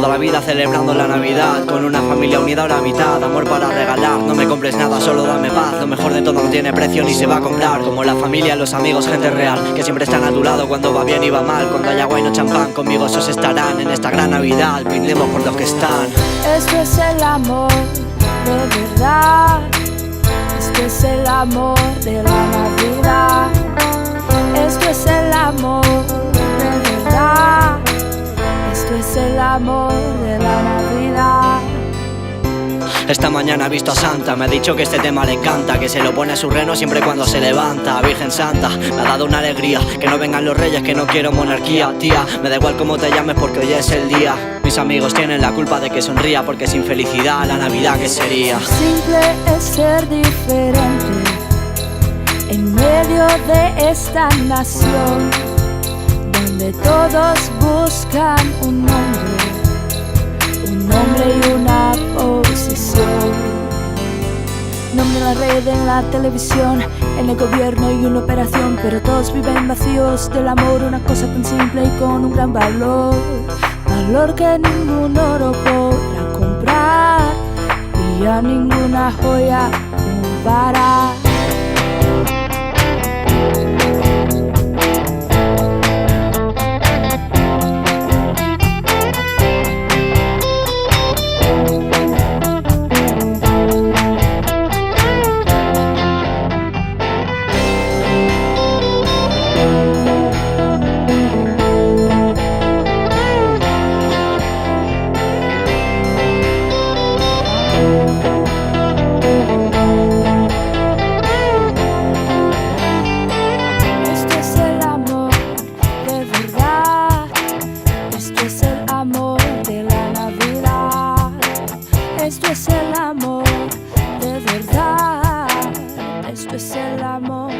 Toda la vida celebrando la Navidad, con una familia unida a la mitad. Amor para regalar, no me compres nada, solo dame paz. Lo mejor de todo no tiene precio ni se va a comprar. Como la familia, los amigos, gente real, que siempre están a tu lado cuando va bien y va mal. Cuando hay agua y no champán, conmigo esos estarán. En esta gran Navidad, brindemos por los que están. Esto es el amor de verdad. Esto es el amor de la Navidad. Esto es el amor de verdad. Esto es el amor de la Navidad. Esta mañana he visto a Santa, me ha dicho que este tema le encanta, que se lo pone a su reno siempre cuando se levanta. Virgen Santa, me ha dado una alegría, que no vengan los reyes, que no quiero monarquía. Tía, me da igual cómo te llames porque hoy es el día. Mis amigos tienen la culpa de que sonría, porque sin felicidad la Navidad ¿qué sería? Simple es ser diferente en medio de esta nación, donde todos buscan un nombre y una posición. Nombre en la red, en la televisión, en el gobierno y una operación, pero todos viven vacíos del amor, una cosa tan simple y con un gran valor. Valor que ningún oro podrá comprar y a ninguna joya comparar. Esto es el amor de verdad. Esto es el amor de la Navidad. Esto es el amor de verdad. Esto es el amor